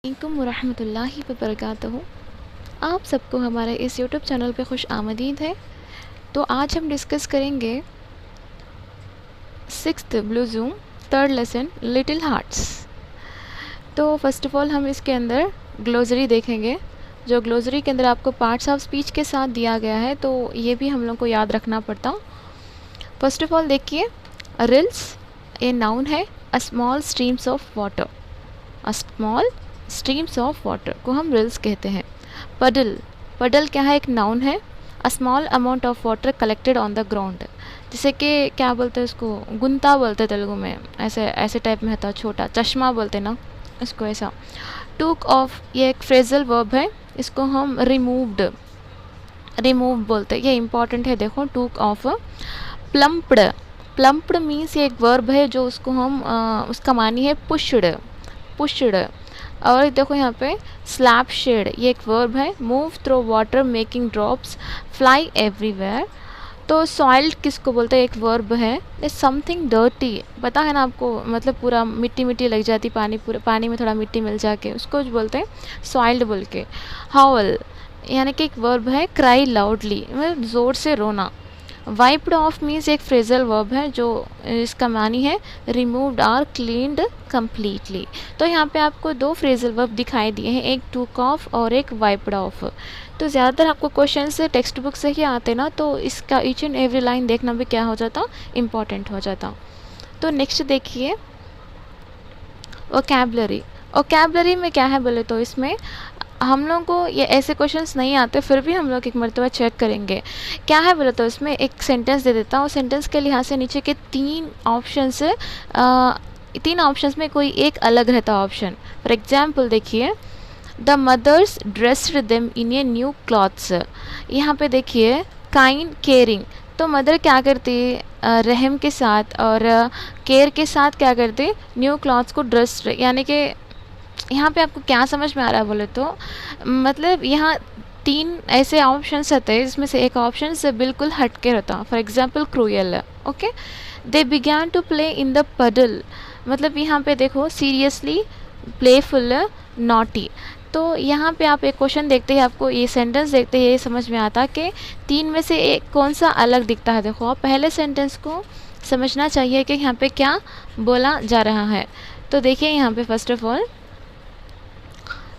अलैकुम वरहमतुल्लाहि वबरकातुहू। आप सबको हमारे इस यूट्यूब चैनल पे खुश आमदीद है। तो आज हम डिस्कस करेंगे 6th blue zoom 3rd lesson little hearts. तो फर्स्ट ऑफ ऑल हम इसके अंदर ग्लोसरी देखेंगे। जो ग्लोसरी के अंदर आपको पार्ट्स ऑफ स्पीच के साथ दिया गया है, तो ये भी हम लोग को याद रखना पड़ता। फर्स्ट ऑफ ऑल देखिए, रिल्स ए नाउन है, a small streams of water. A small streams of water को हम रिल्स कहते हैं। पडल, पडल क्या है? एक नाउन है। A small amount of water collected on the ground, जैसे कि क्या बोलते हैं उसको, गुंता बोलते हैं तेलुगु में, ऐसे ऐसे टाइप में होता है, छोटा चश्मा बोलते हैं ना इसको, ऐसा। टूक ऑफ, ये एक फ्रेजल वर्ब है, इसको हम रिमूव्ड, रिमूव बोलते हैं, ये इंपॉर्टेंट है, देखो। टूक ऑफ। प्लम्प्ड, प्लम्प्ड मीन्स ये एक वर्ब है जो उसको हम उसका मानी है पुश्ड, पुश्ड। और देखो यहाँ पे स्लैप शेड, ये एक वर्ब है। Move through water making drops fly everywhere. तो सॉइल्ड किसको बोलते हैं? एक वर्ब है। समथिंग डर्टी, पता है ना आपको, मतलब पूरा मिट्टी मिट्टी लग जाती, पानी पूरा पानी में थोड़ा मिट्टी मिल जाके, उसको बोलते हैं सॉइल्ड बोल के। हावल यानी कि एक वर्ब है। क्राई लाउडली, मतलब ज़ोर से रोना। वाइप्ड ऑफ मीन्स एक फ्रेजल वर्ब है जो इसका मानी है रिमूव्ड और क्लीन्ड कम्प्लीटली। तो यहाँ पे आपको दो फ्रेजल वर्ब दिखाई दिए हैं, एक टूक ऑफ और एक वाइप्ड ऑफ। तो ज़्यादातर आपको क्वेश्चन से टेक्स्ट बुक से ही आते ना, तो इसका ईच एंड एवरी लाइन देखना भी क्या हो जाता, इम्पॉर्टेंट हो जाता। तो नेक्स्ट देखिए, वोकैबुलरी। वोकैबुलरी में क्या है बोले तो इसमें हम लोग को ये ऐसे क्वेश्चंस नहीं आते, फिर भी हम लोग एक मरतबा चेक करेंगे। क्या है बोले तो इसमें एक सेंटेंस दे देता हूँ, सेंटेंस के लिहाज से नीचे के तीन ऑप्शंस में कोई एक अलग रहता ऑप्शन। फॉर एग्जाम्पल देखिए, the mothers dressed them in a new clothes. यहाँ पे देखिए काइंड केयरिंग, तो मदर क्या करती है? रहम के साथ और केयर के साथ क्या करती? न्यू क्लॉथ्स को ड्रेस, यानी कि यहाँ पे आपको क्या समझ में आ रहा है बोले तो, मतलब यहाँ तीन ऐसे ऑप्शंस रहते हैं जिसमें से एक ऑप्शन से बिल्कुल हट के रहता। For example cruel, okay. They began to play in the puddle, मतलब यहाँ पे देखो सीरियसली, प्लेफुल, नॉटी। तो यहाँ पे आप एक क्वेश्चन देखते हैं, आपको ये सेंटेंस देखते हैं, ये समझ में आता कि तीन में से एक कौन सा अलग दिखता है। देखो आप पहले सेंटेंस को समझना चाहिए कि यहाँ पे क्या बोला जा रहा है। तो देखिए यहाँ पे first of all,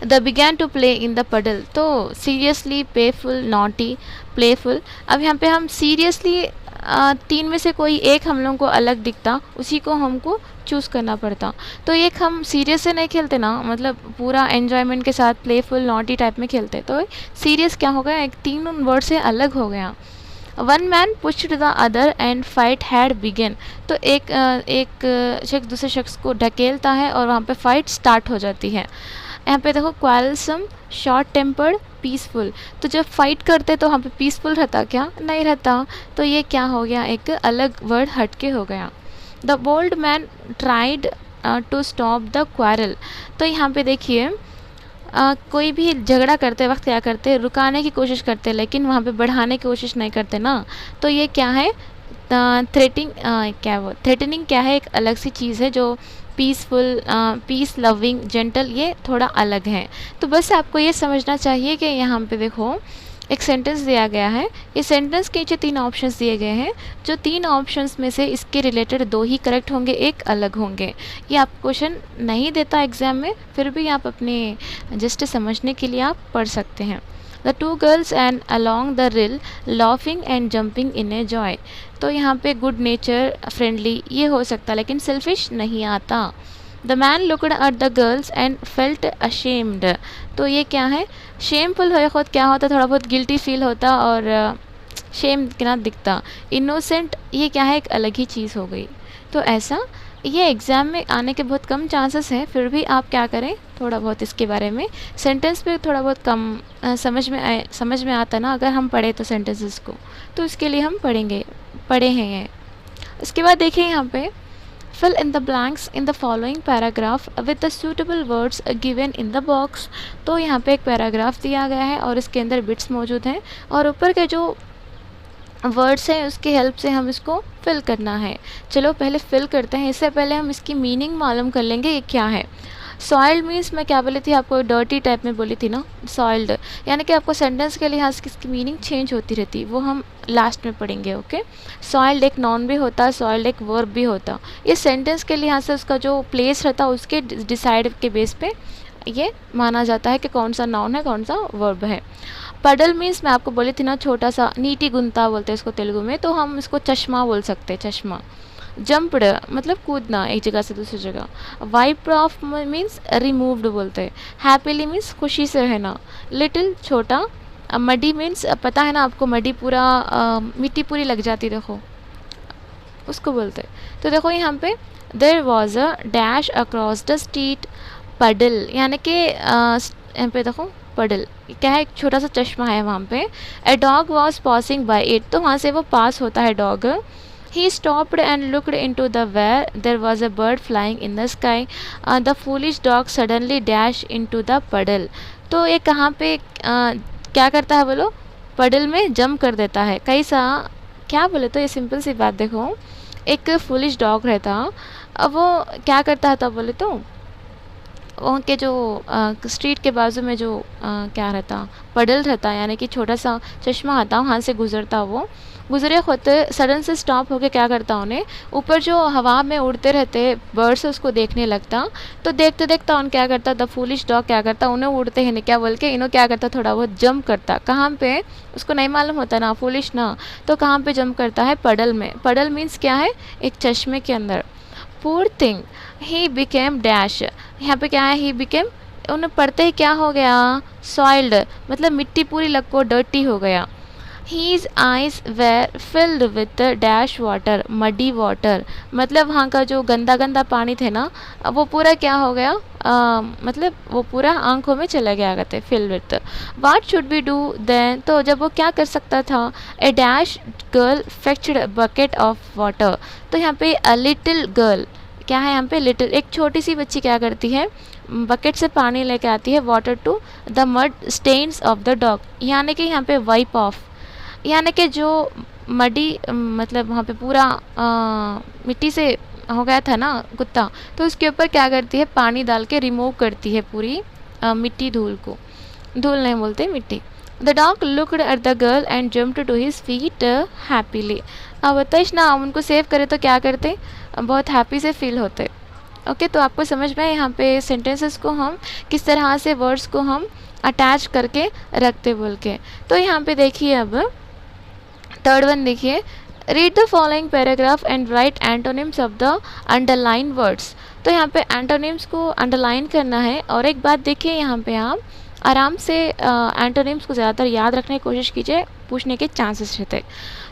the began to play in the puddle, तो सीरियसली, पेफुल, नॉटी, प्लेफुल। अब यहाँ पे हम सीरियसली, तीन में से कोई एक हम लोग को अलग दिखता, उसी को हमको चूज़ करना पड़ता। तो एक हम सीरियस से नहीं खेलते ना, मतलब पूरा एन्जॉयमेंट के साथ प्लेफुल, नॉटी टाइप में खेलते, तो सीरियस क्या हो गया, एक तीन वर्ड से अलग हो गया। One man pushed the other and fight had begun, तो एक शख्स दूसरे शख्स को ढकेलता है और वहाँ पे फाइट स्टार्ट हो जाती है। यहाँ पे देखो क्वालसम, शॉर्ट टेम्पर्ड, पीसफुल, तो जब फाइट करते तो वहाँ पे पीसफुल रहता क्या? नहीं रहता। तो ये क्या हो गया, एक अलग वर्ड हटके हो गया। The bold man tried to stop the quarrel, तो यहाँ पे देखिए कोई भी झगड़ा करते वक्त क्या करते, रुकाने की कोशिश करते, लेकिन वहाँ पे बढ़ाने की कोशिश नहीं करते ना। तो ये क्या है, थ्रेटनिंग क्या है, एक अलग सी चीज़ है। जो पीसफुल, पीस लविंग, जेंटल, ये थोड़ा अलग है। तो बस आपको ये समझना चाहिए कि यहाँ पे देखो एक सेंटेंस दिया गया है, इस सेंटेंस के नीचे तीन ऑप्शंस दिए गए हैं, जो तीन ऑप्शंस में से इसके रिलेटेड दो ही करेक्ट होंगे, एक अलग होंगे। ये आप क्वेश्चन नहीं देता एग्ज़ाम में, फिर भी आप अपने जस्ट समझने के लिए आप पढ़ सकते हैं। The two girls and along the reel laughing and jumping in a joy, तो यहाँ पे गुड नेचर, फ्रेंडली, ये हो सकता, लेकिन सेल्फिश नहीं आता। The man looked at the girls and felt ashamed, तो ये क्या है, शेमफुल हो खुद क्या होता, थोड़ा बहुत गिल्टी फील होता और शेम कितना दिखता। इनोसेंट, ये क्या है, एक अलग ही चीज़ हो गई। तो ऐसा ये एग्ज़ाम में आने के बहुत कम चांसेस हैं, फिर भी आप क्या करें, थोड़ा बहुत इसके बारे में सेंटेंस पे थोड़ा बहुत कम समझ में आता ना, अगर हम पढ़े तो सेंटेंसेस को, तो इसके लिए हम पढ़े हैं ये। इसके बाद देखिए यहाँ पे, fill in the blanks in the following paragraph with the suitable words given in the box, तो यहाँ पे एक पैराग्राफ दिया गया है और इसके अंदर बिट्स मौजूद हैं और ऊपर के जो वर्ड्स हैं उसकी हेल्प से हम इसको फिल करना है। चलो पहले फिल करते हैं, इससे पहले हम इसकी मीनिंग मालूम कर लेंगे ये क्या है। सॉइल्ड मीन्स मैं क्या बोली थी आपको, डर्टी टाइप में बोली थी ना, सॉइल्ड, यानी कि आपको सेंटेंस के लिहाज से इसकी मीनिंग चेंज होती रहती, वो हम लास्ट में पढ़ेंगे। ओके, सॉइल्ड एक नॉन भी होता है, सॉइल्ड एक वर्ब भी होता। ये सेंटेंस के लिहाज से उसका जो प्लेस रहता है उसके डिसाइड के बेस पे ये माना जाता है कि कौन सा नाउन है कौन सा वर्ब है। पडल मीन्स मैं आपको बोली थी ना, छोटा सा नीटी गुंता बोलते हैं इसको तेलुगु में, तो हम इसको चश्मा बोल सकते हैं, चश्मा। जंप्ड मतलब कूदना एक जगह से दूसरी जगह। वाइप ऑफ मीन्स रिमूव्ड बोलते हैं। हैप्पीली मीन्स खुशी से रहना। लिटिल छोटा। मडी मीन्स पता है ना आपको, मडी पूरा मिट्टी पूरी लग जाती, देखो उसको बोलते हैं। तो देखो यहाँ पे there was a dash across the street, puddle यानी कि यहाँ पे देखो पडल क्या है, एक छोटा सा चश्मा है वहाँ पे। A dog was passing by it, तो वहाँ से वो पास होता है dog. He stopped and looked into the where there was a bird flying in the sky. The foolish dog suddenly dashed into the puddle. तो ये कहाँ पे क्या करता है बोलो, पडल में जंप कर देता है। कैसा, क्या बोले तो ये सिंपल सी बात देखो, एक फुलिश डॉग रहता, अब वो क्या करता है तब बोले तो वहाँ के जो स्ट्रीट के बाजू में जो क्या रहता, पडल रहता, यानी कि छोटा सा चश्मा आता, वहाँ से गुजरता। वो गुजरे होते सडन से स्टॉप होके क्या करता, उन्हें ऊपर जो हवा में उड़ते रहते बर्ड्स उसको देखने लगता। तो देखते देखता उन क्या करता, द फूलिश डॉग क्या करता, उन्हें उड़ते हैं क्या बोल के इन्हों क्या करता, थोड़ा बहुत जंप करता। कहाँ पे उसको नहीं मालूम होता ना, फूलिश ना, तो कहाँ पे जंप करता है, पडल में। पडल मीन्स क्या है, एक चश्मे के अंदर। पूर थिंग ही बिकेम डैश, यहाँ पे क्या है, ही बिकेम, उन्हें पढ़ते ही क्या हो गया, सॉइल्ड मतलब मिट्टी पूरी लग को डर्टी हो गया। His eyes were filled with dash water, muddy water, मतलब वहाँ का जो गंदा गंदा पानी थे ना, अब वो पूरा क्या हो गया, मतलब वो पूरा आंखों में चला गया करते, fill with. What should be do then, तो जब वो क्या कर सकता था, a dash girl fetched bucket of water, तो यहाँ पे अ लिटिल गर्ल क्या है, यहाँ पे लिटिल एक छोटी सी बच्ची क्या करती है, बकेट से पानी लेके आती है, water to the mud stains of the dog, यानी कि यहाँ पे वाइप ऑफ, यानी कि जो मडी मतलब वहाँ पे पूरा मिट्टी से हो गया था ना कुत्ता, तो उसके ऊपर क्या करती है, पानी डाल के रिमूव करती है पूरी मिट्टी, धूल को, धूल नहीं बोलते, मिट्टी। The dog looked at the girl and jumped to his feet happily. अब बताइए ना, हम उनको सेव करें तो क्या करते, बहुत हैप्पी से फील होते। ओके, तो आपको समझ में यहाँ पे सेंटेंसेस को हम किस तरह से वर्ड्स को हम अटैच करके रखते बोल के। तो यहाँ पे देखिए, अब थर्ड वन देखिए, read the following paragraph and right antonyms of the underline words. तो यहाँ पे एंटोनिम्स को अंडरलाइन करना है। और एक बात देखिए, यहाँ पे आप आराम से एंटोनिम्स को ज़्यादातर याद रखने की कोशिश कीजिए, पूछने के चांसेस रहते।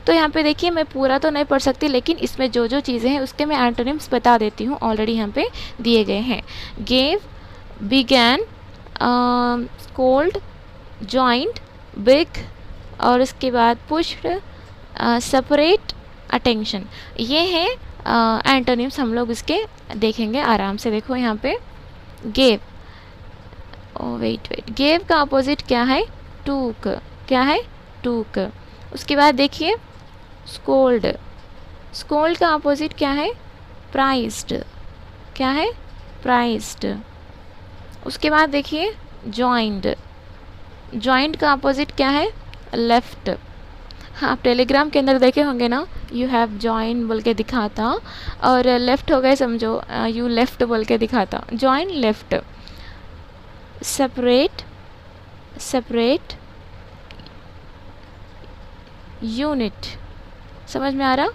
तो यहाँ पे देखिए, मैं पूरा तो नहीं पढ़ सकती, लेकिन इसमें जो जो चीज़ें हैं उसके मैं एंटोनिम्स बता देती हूँ, ऑलरेडी यहाँ पे दिए गए हैं। Gave, began, scold, joint, big, और उसके बाद पुश्ड, सेपरेट, अटेंशन, ये हैं एंटोनिम्स। हम लोग इसके देखेंगे आराम से। देखो यहाँ पे गेव, वेट, गेव का अपोजिट क्या है, टूक, क्या है, टूक। उसके बाद देखिए स्कोल्ड, स्कोल्ड का अपोजिट क्या है, प्राइज्ड, क्या है, प्राइज्ड। उसके बाद देखिए जॉइंड, जॉइंट का अपोजिट क्या है, लेफ्ट। हाँ, आप टेलीग्राम के अंदर देखे होंगे ना, यू हैव जॉइन बोल के दिखाता, और लेफ़्ट हो गए समझो, यू लेफ़्ट बोल के दिखाता, join left. Separate, separate, unit, समझ में आ रहा।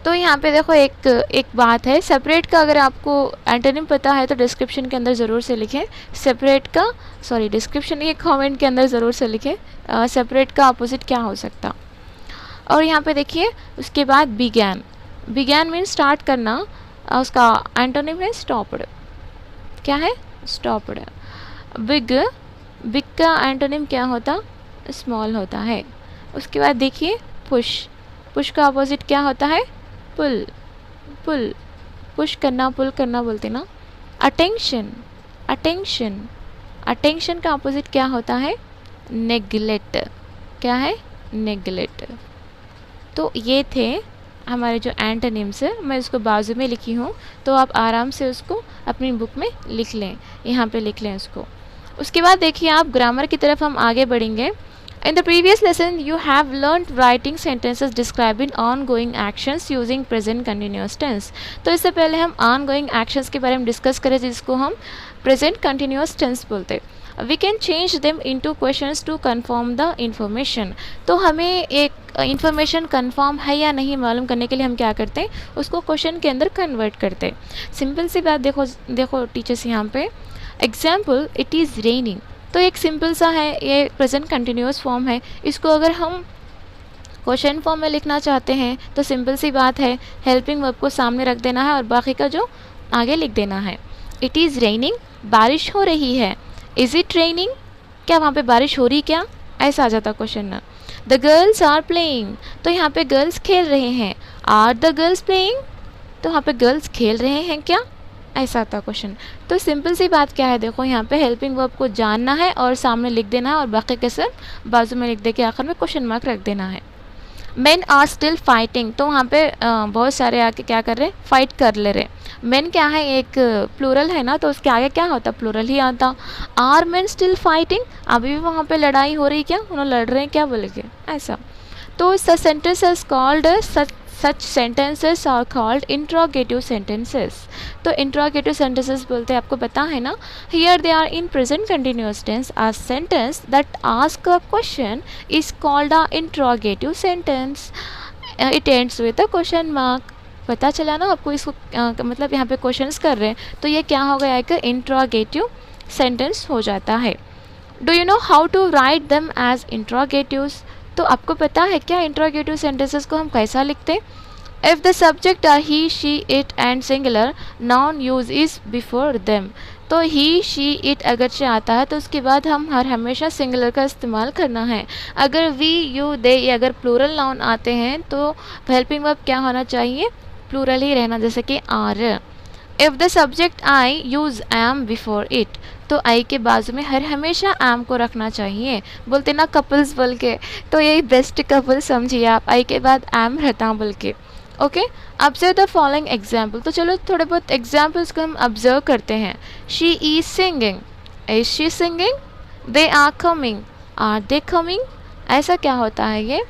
तो यहाँ पे देखो एक बात है, सेपरेट का अगर आपको एंटोनिम पता है तो डिस्क्रिप्शन के अंदर ज़रूर से लिखें। सेपरेट का, सॉरी डिस्क्रिप्शन ये कमेंट के अंदर ज़रूर से लिखें, सेपरेट का अपोजिट क्या हो सकता। और यहाँ पे देखिए उसके बाद बिगैन, बिगैन मीन स्टार्ट करना, उसका एंटोनिम है स्टॉप्ड, क्या है, स्टॉप्ड। बिग, बिग का एंटोनिम क्या होता, स्मॉल होता है। उसके बाद देखिए पुश, पुश का अपोजिट क्या होता है, पुल, पुल, पुश करना, पुल करना बोलते ना। अटेंशन, अटेंशन, अटेंशन का अपोजिट क्या होता है, नेग्लेक्ट, क्या है, नेग्लेक्ट। तो ये थे हमारे जो एंटोनिम्स है मैं उसको बाजू में लिखी हूँ, तो आप आराम से उसको अपनी बुक में लिख लें, यहाँ पे लिख लें उसको। उसके बाद देखिए आप ग्रामर की तरफ हम आगे बढ़ेंगे। In the previous lesson, you have learned writing sentences describing ongoing actions using present continuous tense. तो इससे पहले हम ongoing actions के बारे में डिस्कस करें जिसको हम present continuous tense बोलते हैं। We can change them into questions to confirm the information. तो हमें एक information confirm है या नहीं मालूम करने के लिए हम क्या करते हैं, उसको question के अंदर convert करते हैं। सिंपल सी बात देखो टीचर्स यहाँ पे एग्जाम्पल, इट इज़ रेनिंग, तो एक सिंपल सा है, ये प्रेजेंट कंटिन्यूस फॉर्म है। इसको अगर हम क्वेश्चन फॉर्म में लिखना चाहते हैं तो सिंपल सी बात है, हेल्पिंग वर्ब को सामने रख देना है और बाकी का जो आगे लिख देना है। इट इज़ रेनिंग, बारिश हो रही है। इज़ इट रेनिंग, क्या वहाँ पे बारिश हो रही क्या, ऐसा आ जाता क्वेश्चन ना। द गर्ल्स आर प्लेइंग, तो यहाँ पे गर्ल्स खेल रहे हैं। आर द गर्ल्स प्लेइंग, तो यहाँ पे गर्ल्स खेल रहे हैं क्या, ऐसा आता क्वेश्चन। तो सिंपल सी बात क्या है, देखो यहाँ पे हेल्पिंग वर्ब को जानना है और सामने लिख देना है और बाकी के सब बाजू में लिख दे के आखिर में क्वेश्चन मार्क रख देना है। मेन आर स्टिल फाइटिंग, तो वहाँ पे बहुत सारे आके क्या कर रहे हैं, फाइट कर ले रहे। मेन क्या है, एक प्लूरल है ना, तो उसके आगे क्या होता, प्लूरल ही आता। आर मेन स्टिल फाइटिंग, अभी भी वहाँ पे लड़ाई हो रही क्या, उन्होंने लड़ रहे हैं क्या बोल के, ऐसा। तो sentence is called such sentences are called interrogative sentences. तो interrogative sentences बोलते हैं, आपको पता है ना। Here they are in present continuous tense. A sentence that asks a question is called a interrogative sentence. It ends with a question mark. पता चला ना आपको, इसको मतलब यहाँ पे क्वेश्चंस कर रहे हैं तो ये क्या हो गया, एक interrogative sentence हो जाता है। Do you know how to write them as interrogatives? तो आपको पता है क्या इंट्रोगेटिव सेंटेंसेस को हम कैसा लिखते हैं। If the subject are he, she, it and singular, noun use is before them, तो ही, शी, इट अगरचे आता है तो उसके बाद हम हमेशा सिंगुलर का इस्तेमाल करना है। अगर वी, यू, दे ये अगर प्लूरल नाउन आते हैं तो हेल्पिंग वर्ब क्या होना चाहिए, प्लूरल ही रहना, जैसे कि are. If the subject I, use am before it, तो आई के बाजू में हमेशा एम को रखना चाहिए। बोलते ना कपल्स बोल के, तो यही बेस्ट कपल समझिए आप, आई के बाद एम रहता बोल के। Okay, observe the following example, तो चलो थोड़े बहुत एग्जाम्पल्स को हम ऑब्जर्व करते हैं। She is singing, is she singing, they are coming, are they coming, ऐसा क्या होता है ये,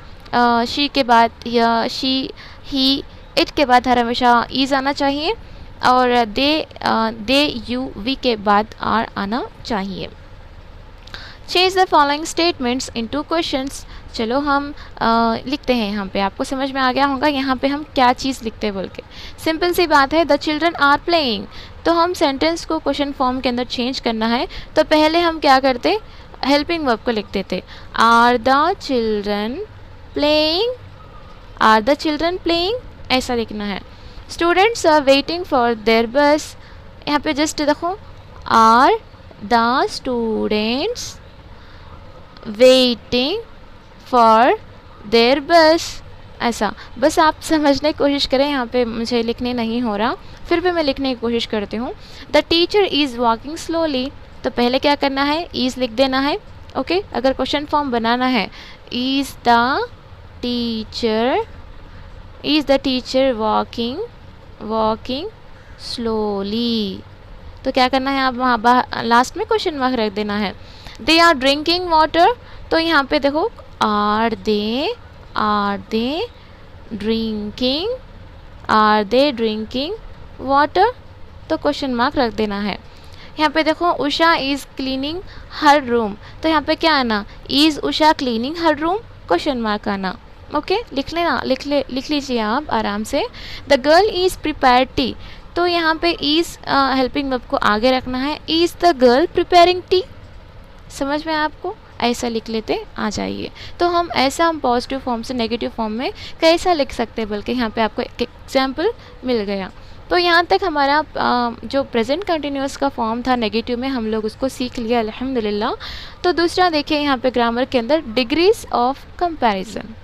शी के बाद या शी, ही, इट के बाद हर हमेशा इज आना चाहिए और दे, यू, वी के बाद आर आना चाहिए। Change the following statements into questions, चलो हम लिखते हैं। यहाँ पे आपको समझ में आ गया होगा यहाँ पे हम क्या चीज़ लिखते हैं बोल के। सिंपल सी बात है, द चिल्ड्रन आर प्लेइंग, तो हम सेंटेंस को क्वेश्चन फॉर्म के अंदर चेंज करना है तो पहले हम क्या करते, हेल्पिंग वर्ब को लिख देते, are the children playing, are the children playing, ऐसा लिखना है। Students are waiting for their bus, यहाँ पे जस्ट देखो, are the students waiting for their bus, ऐसा। बस आप समझने की कोशिश करें, यहाँ पे मुझे लिखने नहीं हो रहा, फिर भी मैं लिखने की कोशिश करती हूँ। The teacher is walking slowly, तो पहले क्या करना है, इज़ लिख देना है। ओके, अगर क्वेश्चन फॉर्म बनाना है, is the teacher walking slowly, तो क्या करना है, आप वहाँ लास्ट में क्वेश्चन मार्क रख देना है। दे आर ड्रिंकिंग वाटर, तो यहाँ पे देखो, आर दे ड्रिंकिंग वाटर, तो क्वेश्चन मार्क रख देना है। यहाँ पे देखो, Usha is cleaning her room, तो यहाँ पे क्या आना, is Usha cleaning her room, question mark आना। ओके, लिख लीजिए आप आराम से। The girl is prepare T, तो यहाँ पे इज़ हेल्पिंग वर्ब को आगे रखना है, is the girl preparing T, समझ में आपको, ऐसा लिख लेते आ जाइए। तो हम पॉजिटिव फॉर्म से नेगेटिव फॉर्म में कैसा लिख सकते हैं, बल्कि यहाँ पे आपको एक एग्जाम्पल मिल गया। तो यहाँ तक हमारा जो प्रेजेंट कंटिन्यूअस का फॉर्म था नेगेटिव में, हम लोग उसको सीख लिया अल्हम्दुलिल्लाह। तो दूसरा देखिए यहाँ पे ग्रामर के अंदर डिग्रीज ऑफ कंपैरिजन,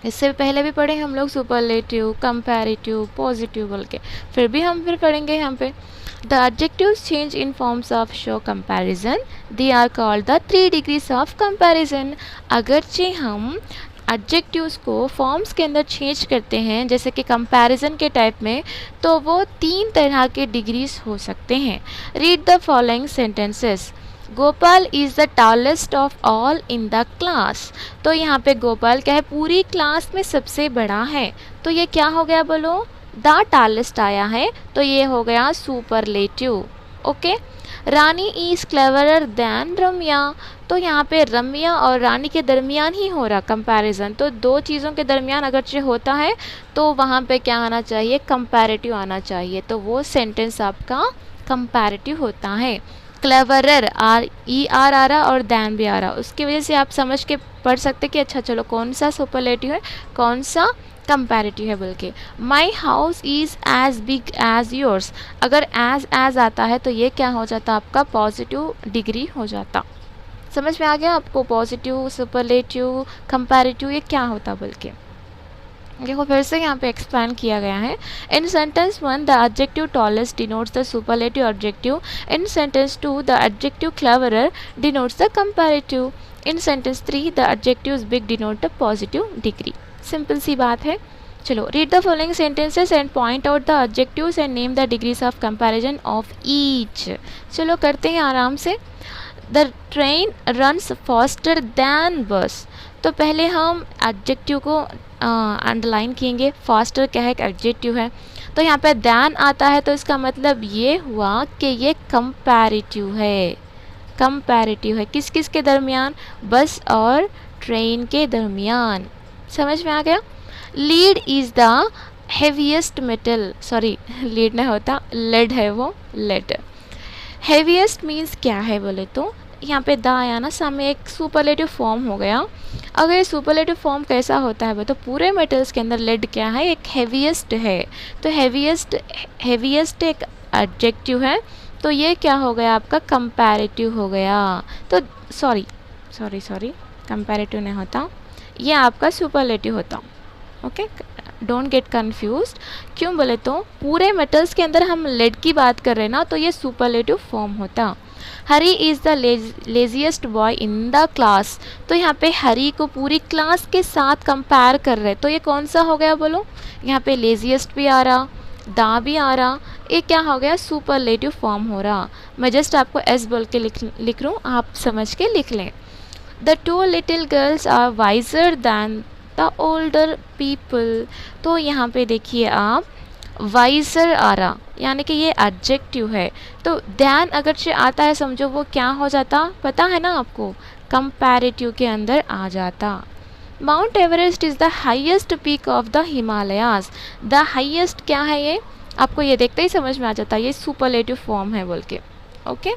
इससे पहले भी पढ़े हम लोग सुपरलेटिव, कंपैरेटिव, पॉजिटिव बोल के, फिर भी हम पढ़ेंगे यहाँ पे। The adjectives change in forms of show comparison, they are called the 3 degrees of comparison. अगरचे हम एडजेक्टिव्स को फॉर्म्स के अंदर चेंज करते हैं, जैसे कि कंपैरिजन के टाइप में, तो वो 3 तरह के डिग्रीज हो सकते हैं। Read the following sentences. Gopal is the tallest of all in the class. तो यहाँ पे गोपाल क्या है, पूरी क्लास में सबसे बड़ा है। तो ये क्या हो गया बोलो, द टॉलेस्ट आया है, तो ये हो गया superlative. Okay. Rani is cleverer than Ramya. तो यहाँ पे रम्या और रानी के दरमियान ही हो रहा कंपैरिजन, तो 2 चीज़ों के दरमियान अगरचे होता है तो वहाँ पे क्या आना चाहिए, कंपैरेटिव आना चाहिए, तो वो सेंटेंस आपका कंपैरेटिव होता है। क्लेवरर ER आ रहा और दैन भी आ रहा, उसकी वजह से आप समझ के पढ़ सकते कि अच्छा चलो कौन सा सुपरलेटिव है कौन सा कंपैरेटिव है बोल के। My house is as big as yours, अगर एज आता है तो ये क्या हो जाता, आपका पॉजिटिव डिग्री हो जाता। समझ में आ गया आपको, पॉजिटिव, सुपरलेटिव, कंपैरेटिव ये क्या होता बोल के। देखो फिर से यहाँ पे एक्सप्लेन किया गया है। In sentence 1 the adjective tallest denotes the superlative adjective. In sentence 2 the adjective cleverer denotes the comparative. In sentence 3 the adjective big denote the positive degree. Simple सी बात है। चलो read the following sentences and point out the adjectives and name the degrees of comparison of each. चलो करते हैं आराम से। The train runs faster than bus. तो पहले हम एडजेक्टिव को अंडरलाइन किएंगे। फास्टर क्या है, एक एडजेक्टिव है, तो यहाँ पे दैन आता है तो इसका मतलब ये हुआ कि ये कंपैरेटिव है। कंपैरेटिव है किस किस के दरमियान, बस और ट्रेन के दरमियान। समझ में आ गया। Lead is the heaviest metal, sorry lead नहीं होता, लेड है वो, लेड। हेवीएस्ट मीन्स क्या है बोले तो यहाँ पे द आया ना सामने, एक सुपरलेटिव फॉर्म हो गया। अगर ये सुपरलेटिव फॉर्म कैसा होता है तो पूरे मेटल्स के अंदर लेड क्या है, एक हेवीएस्ट है, तो हेवीएस्ट एक एडजेक्टिव है, तो ये क्या हो गया आपका कंपैरेटिव हो गया। तो सॉरी कंपैरेटिव नहीं होता, ये आपका सुपरलेटिव होता। Okay, don't get confused. क्यों बोले तो पूरे मेटल्स के अंदर हम लेड की बात कर रहे हैं ना, तो ये सुपरलेटिव फॉर्म होता। Hari is the laziest boy in the class. तो यहाँ पे हरी को पूरी क्लास के साथ कंपेयर कर रहे, तो ये कौन सा हो गया बोलो, यहाँ पे लेजिएस्ट भी आ रहा, दा भी आ रहा, ये क्या हो गया, सुपरलेटिव फॉर्म हो रहा। मैं जस्ट आपको एस बोल के लिख रहा हूँ, आप समझ के लिख लें। The 2 little girls are wiser than the older people. तो यहाँ पे देखिए आप वाइजर आ रहा, यानी कि ये एडजेक्टिव है, तो दैन अगर से आता है समझो वो क्या हो जाता, पता है ना आपको, कंपैरेटिव के अंदर आ जाता। Mount Everest is the highest peak of the Himalayas. The highest क्या है, ये आपको ये देखते ही समझ में आ जाता है, ये सुपरलेटिव फॉर्म है बोल के। Okay.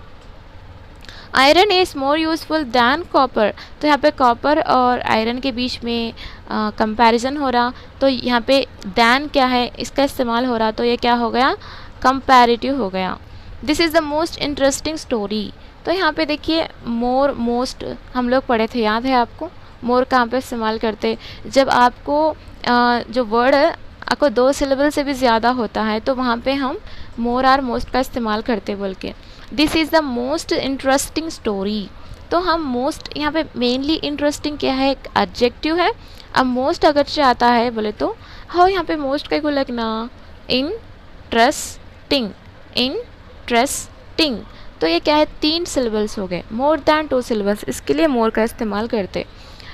Iron is more useful than copper. तो यहाँ पे कॉपर और आयरन के बीच में कंपैरिजन हो रहा, तो यहाँ पे दैन क्या है, इसका इस्तेमाल हो रहा, तो ये क्या हो गया, कंपैरेटिव हो गया। This is the most interesting story. तो यहाँ पे देखिए मोर, मोस्ट हम लोग पढ़े थे, याद है आपको, मोर कहाँ पे इस्तेमाल करते, जब आपको जो वर्ड है आपको 2 सिलेबल से भी ज़्यादा होता है, तो वहाँ पे हम मोर और मोस्ट का इस्तेमाल करते बोल के। This is the most interesting story. तो हम मोस्ट यहाँ पे मेनली इंटरेस्टिंग क्या है, एक एडजेक्टिव है। अब मोस्ट अगर से आता है बोले तो हाँ, यहाँ पे मोस्ट का को लगना इंटरेस्टिंग, इंटरेस्टिंग, तो ये क्या है, 3 सिलेबल्स हो गए, मोर दैन 2 सिलेबल्स, इसके लिए मोर का इस्तेमाल करते।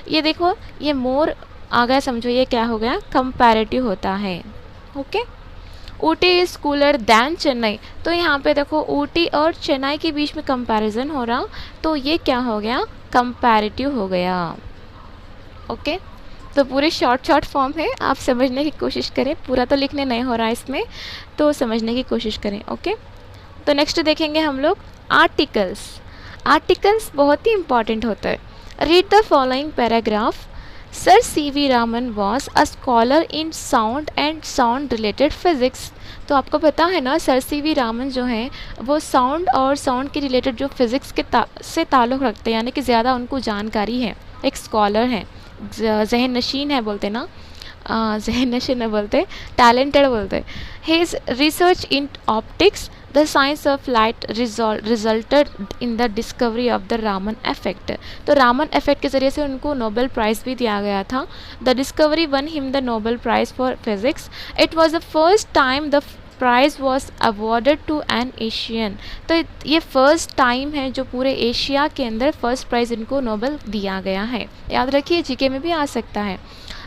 ये देखो ये मोर आ गया, समझो ये क्या हो गया, कंपैरेटिव होता है। Okay. Ooty is cooler than Chennai. तो यहाँ पे देखो ऊटी और चेन्नई के बीच में कंपैरिजन हो रहा, तो ये क्या हो गया, कंपैरेटिव हो गया। ओके। तो पूरे शॉर्ट फॉर्म है, आप समझने की कोशिश करें, पूरा तो लिखने नहीं हो रहा है इसमें, तो समझने की कोशिश करें। ओके। तो नेक्स्ट देखेंगे हम लोग आर्टिकल्स। आर्टिकल्स बहुत ही इंपॉर्टेंट होता है। Read the following paragraph. Sir CV Raman was a scholar in sound and sound related physics. तो आपको पता है ना, सर CV रामन जो हैं वो साउंड और साउंड के रिलेटेड जो फिज़िक्स के से ताल्लुक़ रखते हैं, यानी कि ज़्यादा उनको जानकारी है, एक स्कॉलर हैं, जहन नशीन है बोलते ना, जहन नशीन बोलते, टैलेंटेड बोलते। His research in optics the science of light resulted in the discovery of the Raman effect. तो रामन इफेक्ट के ज़रिए से उनको नोबेल प्राइज़ भी दिया गया था। The discovery won him the Nobel prize for physics. It was the first time the prize was awarded to an Asian. तो ये फर्स्ट टाइम है जो पूरे एशिया के अंदर फर्स्ट प्राइज़ इनको नोबेल दिया गया है। याद रखिए, जीके में भी आ सकता है।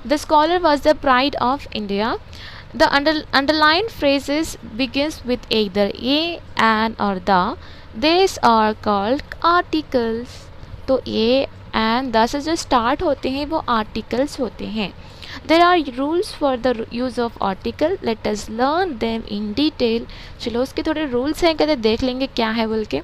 The scholar was the pride of India. The underlined phrases begins with either a, an or the. These are called articles. तो a, an, the से जो start होते हैं वो articles होते हैं। There are rules for the use of article. Let us learn them in detail. चलो उसके थोड़े rules हैं, कहते देख लेंगे क्या है बोल के।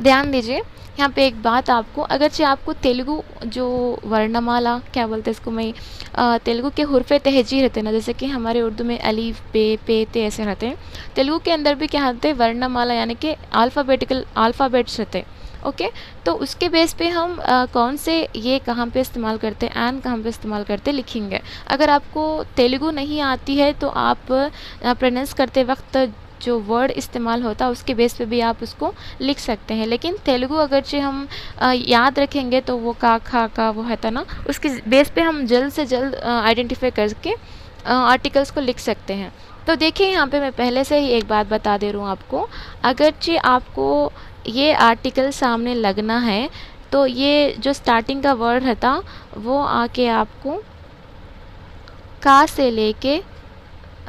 ध्यान दीजिए यहाँ पे एक बात आपको, अगरचे आपको तेलुगु जो वर्णमाला क्या बोलते हैं इसको, मैं तेलुगु के हुर्फे तहजी रहते हैं ना, जैसे कि हमारे उर्दू में अलीफ बे पे ते ऐसे रहते हैं, तेलुगु के अंदर भी क्या होते हैं वर्णमाला यानी कि अल्फ़ाबेट्स रहते हैं। ओके, तो उसके बेस पे हम कौन से ये कहाँ पे इस्तेमाल करते हैं, एन कहाँ पे इस्तेमाल करते लिखेंगे। अगर आपको तेलुगु नहीं आती है तो आप प्रोनाउंस करते वक्त जो वर्ड इस्तेमाल होता है उसके बेस पे भी आप उसको लिख सकते हैं। लेकिन तेलुगु अगरचे हम याद रखेंगे तो वो का खा का वो है ना, उसके बेस पे हम जल्द से जल्द आइडेंटिफाई करके आर्टिकल्स को लिख सकते हैं। तो देखिए यहाँ पे मैं पहले से ही एक बात बता दे रहा हूँ आपको, अगरचे आपको ये आर्टिकल सामने लगना है तो ये जो स्टार्टिंग का वर्ड रहता वो आके आपको का से लेके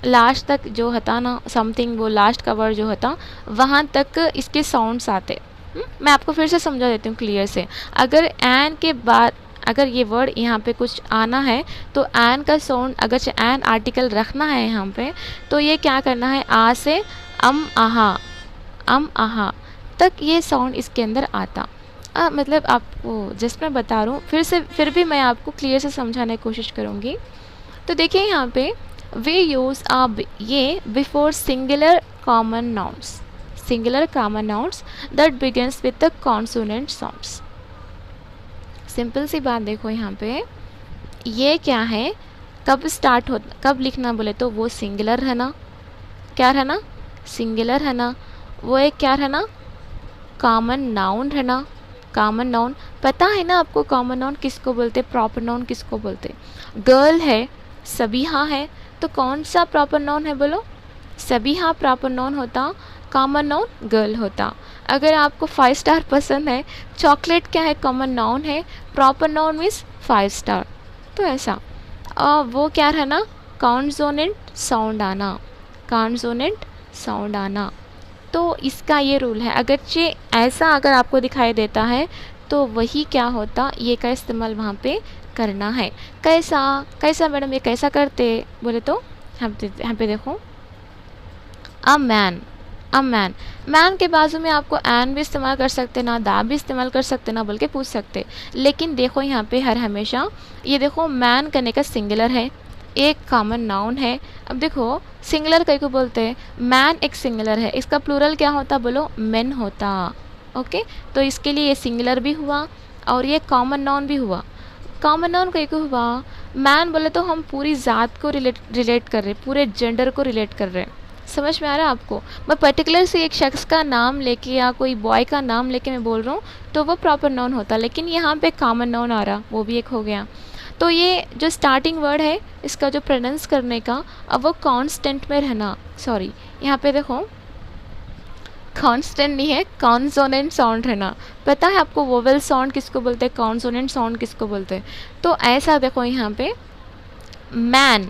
लास्ट तक जो होता ना समथिंग, वो लास्ट का वर्ड जो होता वहाँ तक इसके साउंड्स आते। मैं आपको फिर से समझा देती हूँ क्लियर से। अगर एन के बाद अगर ये वर्ड यहाँ पे कुछ आना है तो एन का साउंड, अगर एन आर्टिकल रखना है यहाँ पे तो ये क्या करना है, आ से अम आहा तक ये साउंड इसके अंदर आता। मतलब आपको जस्ट मैं बता रहा हूँ, फिर भी मैं आपको क्लियर से समझाने की कोशिश करूँगी। तो देखिए यहाँ पे we use ये before singular common nouns that begins with the consonant sounds। Simple सी बात देखो यहाँ पे, ये क्या है, कब स्टार्ट हो, कब लिखना बोले तो वो सिंगुलर है ना, क्या है ना, सिंगुलर है ना, वो एक क्या है ना, कॉमन नाउन है ना। कॉमन नाउन पता है ना आपको, कॉमन नाउन किसको बोलते, प्रॉपर नाउन किसको बोलते। गर्ल है, सबीहा है, तो कौन सा प्रॉपर नाउन है बोलो, सबीहा प्रॉपर नाउन होता, कॉमन नाउन गर्ल होता। अगर आपको 5 स्टार पसंद है, चॉकलेट क्या है, कॉमन नाउन है, प्रॉपर नाउन मीन्स 5 स्टार। तो ऐसा वो क्या है ना, कॉन्सोनेंट साउंड आना, कॉन्सोनेंट साउंड आना। तो इसका ये रूल है, अगरचे ऐसा अगर आपको दिखाई देता है तो वही क्या होता, ये का इस्तेमाल वहाँ पे करना है। कैसा मैडम, ये कैसा करते बोले तो यहाँ पे देखो, अ मैन के बाजू में आपको एन भी इस्तेमाल कर सकते ना, दा भी इस्तेमाल कर सकते ना, बल्कि पूछ सकते। लेकिन देखो यहाँ पे हर हमेशा ये देखो मैन करने का सिंगुलर है, एक कॉमन नाउन है। अब देखो सिंगुलर कई को बोलते हैं, मैन एक सिंगुलर है, इसका प्लूरल क्या होता बोलो, मेन होता। ओके, तो इसके लिए ये सिंगुलर भी हुआ और ये कॉमन नाउन भी हुआ। कॉमन नाउन कई को हुआ, मैन बोले तो हम पूरी ज़ात को रिलेट कर रहे, पूरे जेंडर को रिलेट कर रहे हैं। समझ में आ रहा है आपको। मैं पर्टिकुलर से एक शख्स का नाम लेके या कोई बॉय का नाम लेके मैं बोल रहा हूँ तो वो प्रॉपर नाउन होता, लेकिन यहाँ पे कॉमन नाउन आ रहा, वो भी एक हो गया। तो ये जो स्टार्टिंग वर्ड है इसका जो प्रोनाउंस करने का, अब वो कांस्टेंट में रहना, सॉरी यहाँ पे देखो कांस्टेंट नहीं है, कॉन्सोनेंट साउंड रहना। पता है आपको वोवेल साउंड किसको बोलते हैं, कॉन्सोनेंट साउंड किसको बोलते हैं। तो ऐसा देखो यहाँ पे मैन,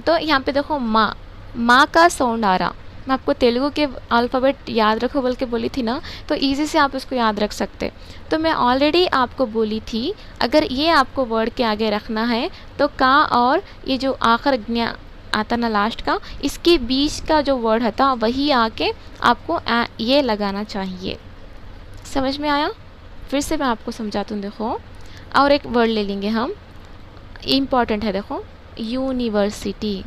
तो यहाँ पे देखो माँ का साउंड आ रहा। मैं आपको तेलुगु के अल्फ़ाबेट याद रखो बोल के बोली थी ना, तो इजी से आप उसको याद रख सकते। तो मैं ऑलरेडी आपको बोली थी, अगर ये आपको वर्ड के आगे रखना है तो का और ये जो आखिर ज्ञा आता ना लास्ट का, इसके बीच का जो वर्ड था वही आके आपको ये लगाना चाहिए। समझ में आया? फिर से मैं आपको समझाता हूँ। देखो और एक वर्ड ले लेंगे हम, इम्पॉर्टेंट है। देखो यूनिवर्सिटी।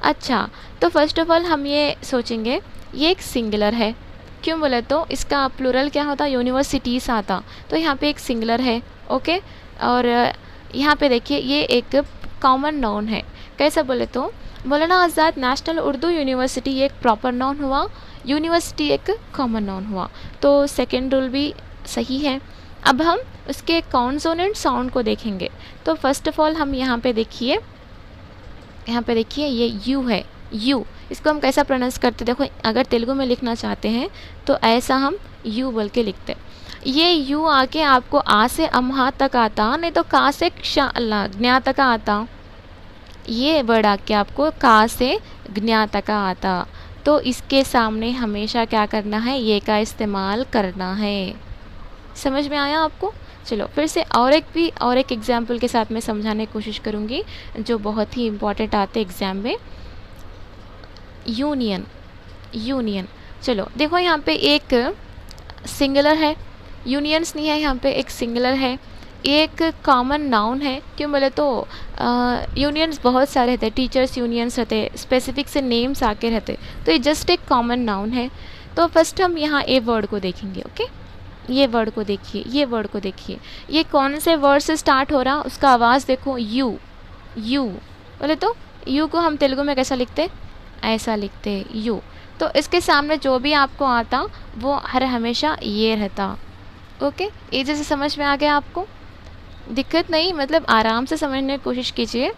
अच्छा, तो फर्स्ट ऑफ ऑल हम ये सोचेंगे ये एक सिंगुलर है, क्यों बोले तो इसका प्लूरल क्या होता, यूनिवर्सिटीज़ आता, तो यहाँ पे एक सिंगुलर है। ओके, और यहाँ पे देखिए ये एक कॉमन नाउन है। कैसा बोले तो मौलाना आज़ाद नेशनल उर्दू यूनिवर्सिटी ये एक प्रॉपर नाउन हुआ, यूनिवर्सिटी एक कॉमन नाउन हुआ, तो सेकेंड रूल भी सही है। अब हम उसके कॉन्सोनेंट साउंड को देखेंगे। तो फर्स्ट ऑफ ऑल हम यहाँ पे देखिए, ये यू है, यू, इसको हम कैसा प्रोनाउंस करते, देखो अगर तेलुगु में लिखना चाहते हैं तो ऐसा हम यू बोल के लिखते। ये यू आके आपको आ से अमहा तक आता, नहीं तो का से ज्ञा तक आता। ये वर्ड आके आपको का से ज्ञा तक आता, तो इसके सामने हमेशा क्या करना है, ये का इस्तेमाल करना है। समझ में आया आपको? चलो फिर से और एक एग्जाम्पल के साथ मैं समझाने की कोशिश करूँगी जो बहुत ही इम्पॉर्टेंट आते एग्ज़ाम में। यूनियन, यूनियन, चलो देखो यहाँ पे एक सिंगुलर है, यूनियंस नहीं है, यहाँ पे एक सिंगुलर है, एक कॉमन नाउन है। क्यों बोले तो यूनियंस बहुत सारे रहते, टीचर्स यूनियंस रहते, स्पेसिफिक से नेम्स आके रहते, तो ये जस्ट एक कॉमन नाउन है। तो फर्स्ट हम यहाँ ए वर्ड को देखेंगे। ओके, ये वर्ड को देखिए, ये वर्ड को देखिए, ये कौन से वर्ड से स्टार्ट हो रहा, उसका आवाज़ देखो, यू, यू बोले तो यू को हम तेलुगु में कैसा लिखते, ऐसा लिखते यू। तो इसके सामने जो भी आपको आता वो हर हमेशा ये रहता। ओके, ये जैसे समझ में आ गया आपको, दिक्कत नहीं, मतलब आराम से समझने की कोशिश कीजिए।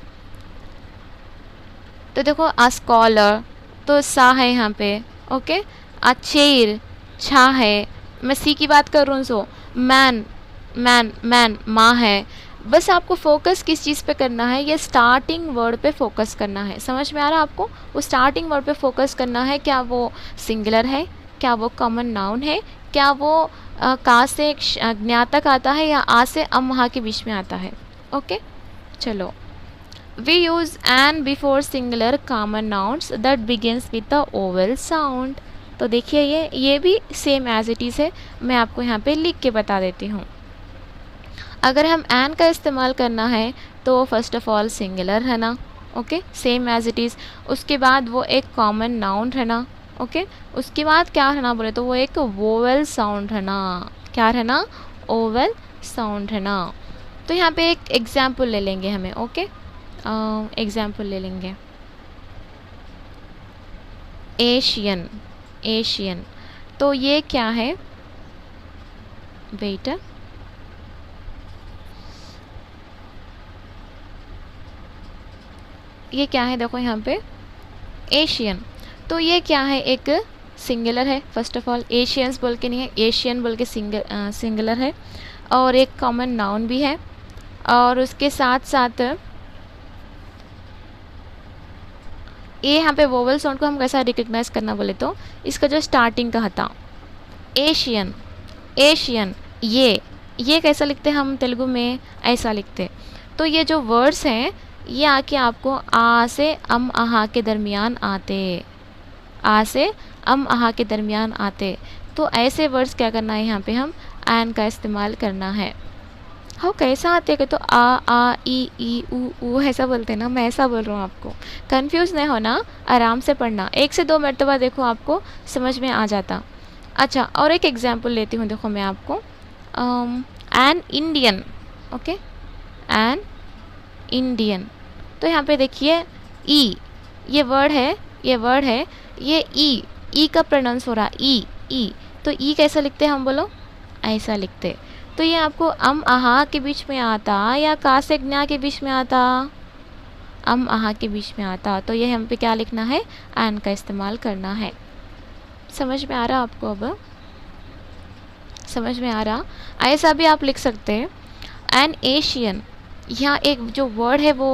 तो देखो आ स्कॉलर, तो सा है यहाँ पे। ओके, आ चेयर, छा है, मैं सी की बात कर रहा हूँ, सो मैन, मैन, मैन, माँ है। बस आपको फोकस किस चीज़ पे करना है, ये स्टार्टिंग वर्ड पे फोकस करना है। समझ में आ रहा है आपको? वो स्टार्टिंग वर्ड पे फोकस करना है, क्या वो सिंगुलर है, क्या वो कॉमन नाउन है, क्या वो का से ज्ञा तक आता है, या आ से अम के बीच में आता है। ओके, चलो, we use an before singular common nouns that begins with the vowel sound. तो देखिए ये भी सेम एज इट इज़ है, मैं आपको यहाँ पे लिख के बता देती हूँ। अगर हम एन का इस्तेमाल करना है तो फर्स्ट ऑफ ऑल सिंगुलर है ना, okay, same as it is. उसके बाद वो एक कॉमन नाउन है ना, ओके, उसके बाद क्या है ना बोले तो वो एक वोवेल साउंड है ना, क्या है ना, ओवल साउंड है ना। तो यहाँ पे एक एग्जाम्पल ले लेंगे हमें। ओके, एग्जाम्पल ले लेंगे, एशियन, एशियन, तो ये क्या है, वेट, ये क्या है, देखो यहाँ पे एशियन, तो ये क्या है, एक सिंगुलर है। फर्स्ट ऑफ ऑल एशियंस बोल के नहीं है, एशियन बोल के सिंगुलर है, और एक कॉमन नाउन भी है। और उसके साथ साथ ये यहाँ पे वोवल साउंड को हम कैसा रिकग्नाइज करना बोले तो इसका जो स्टार्टिंग का था, एशियन, एशियन, ये कैसा लिखते हैं हम तेलुगु में, ऐसा लिखते। तो ये जो वर्ड्स हैं ये आके आपको आ से अम आहा के दरमियान आते, आ से अम आहा के दरमियान आते। तो ऐसे वर्ड्स क्या करना है, यहाँ पे हम एन का इस्तेमाल करना है। हाँ, कैसा आते हैं तो आ ई ऊ ऐसा बोलते हैं ना, मैं ऐसा बोल रहा हूँ, आपको कंफ्यूज नहीं होना, आराम से पढ़ना, 1 से 2 मरतबा देखो आपको समझ में आ जाता। अच्छा, और एक एग्जांपल लेती हूँ, देखो मैं आपको, an Indian, okay, an Indian, तो यहाँ पे देखिए ई, ये वर्ड है, ये ई का प्रोनाउंस हो रहा, ई, तो ई कैसा लिखते हैं हम, बोलो, ऐसा लिखते। तो ये आपको अम आहा के बीच में आता या का से ज्ञा के बीच में आता, अम आहा के बीच में आता। तो ये हम पे क्या लिखना है, एन का इस्तेमाल करना है। समझ में आ रहा आपको? अब समझ में आ रहा? ऐसा भी आप लिख सकते हैं, एन एशियन, यहाँ एक जो वर्ड है वो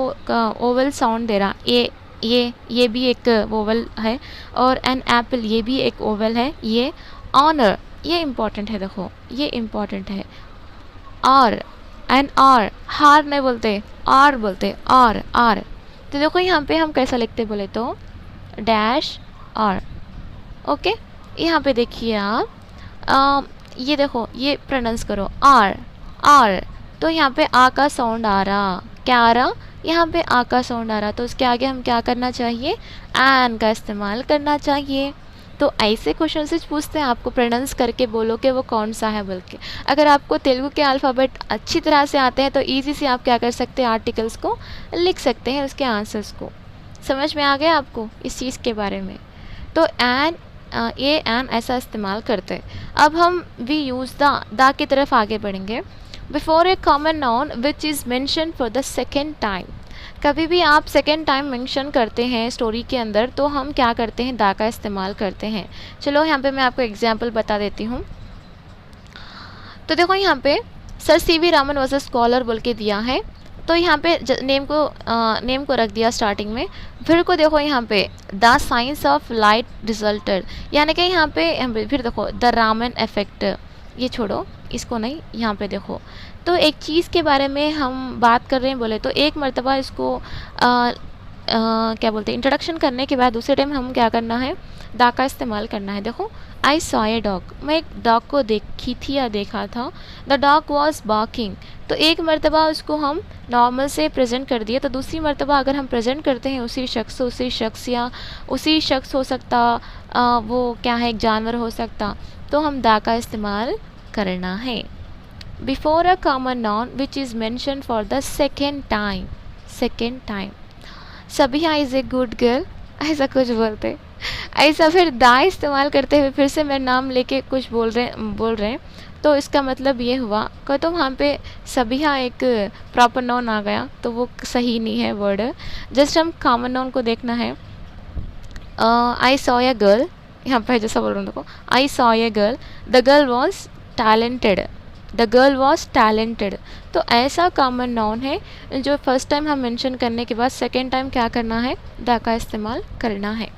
ओवल साउंड दे रहा, ये भी एक वोवल है, और एन एप्पल, ये भी एक ओवल है। ये ऑनर, ये इम्पॉर्टेंट है, देखो ये इम्पॉर्टेंट है। और एन आर, हार नहीं बोलते, आर बोलते, आर। तो देखो यहाँ पे हम कैसा लिखते बोले तो डैश आर। ओके, यहाँ पे देखिए आप, ये देखो, ये प्रोनाउंस करो आर। तो यहाँ पे आ का साउंड आ रहा, क्या आ रहा, यहाँ पे आ का साउंड आ रहा, तो उसके आगे हम क्या करना चाहिए, एन का इस्तेमाल करना चाहिए। तो ऐसे क्वेश्चन से पूछते हैं, आपको प्रोनाउंस करके बोलो कि वो कौन सा है बोल के। अगर आपको तेलुगु के अल्फ़ाबेट अच्छी तरह से आते हैं तो ईजी से आप क्या कर सकते हैं, आर्टिकल्स को लिख सकते हैं, उसके आंसर्स को। समझ में आ गया आपको इस चीज़ के बारे में? तो एन ए एन ऐसा इस्तेमाल करते हैं। अब हम वी यूज़ द की तरफ आगे बढ़ेंगे। Before A common noun which is mention for the second time. कभी भी आप सेकेंड टाइम मेंशन करते हैं स्टोरी के अंदर तो हम क्या करते हैं, दा का इस्तेमाल करते हैं। चलो यहाँ पे मैं आपको एग्जाम्पल बता देती हूँ। तो देखो यहाँ पे sir CV Raman was a scholar बोल के दिया है, तो यहाँ पे नेम को रख दिया स्टार्टिंग में। फिर को देखो यहाँ पे the science of light resulted, यानी कि यहाँ पे फिर देखो द रामन इफेक्ट, ये छोड़ो इसको नहीं, यहाँ पे देखो। तो एक चीज़ के बारे में हम बात कर रहे हैं बोले तो एक मर्तबा इसको क्या बोलते हैं इंट्रोडक्शन करने के बाद दूसरे टाइम हम क्या करना है, दा का इस्तेमाल करना है। देखो आई सॉ ए डॉग, मैं एक डॉग को देखी थी या देखा था। द डॉग वॉज बार्किंग, तो एक मर्तबा उसको हम नॉर्मल से प्रेजेंट कर दिया, तो दूसरी मर्तबा अगर हम प्रेजेंट करते हैं उसी शख्स या उसी शख्स हो सकता, वो क्या है एक जानवर हो सकता, तो हम दा का इस्तेमाल करना है। Before a common noun which is mention for the second time. Sabiha is a good girl, ऐसा कुछ बोलते, ऐसा फिर दा इस्तेमाल करते हुए फिर से मेरा नाम लेके कुछ बोल रहे हैं, तो इसका मतलब ये हुआ कि तो वहाँ पे सबिहा एक प्रॉपर नाउन आ गया, तो वो सही नहीं है वर्ड। जस्ट हम कॉमन नाउन को देखना है। आई सॉ ए गर्ल, यहाँ पे जैसा बोल रहा हूँ देखो, I saw a girl, the girl was talented, तो ऐसा कॉमन नाउन है जो फर्स्ट टाइम हम मेंशन करने के बाद सेकेंड टाइम क्या करना है, दा का इस्तेमाल करना है।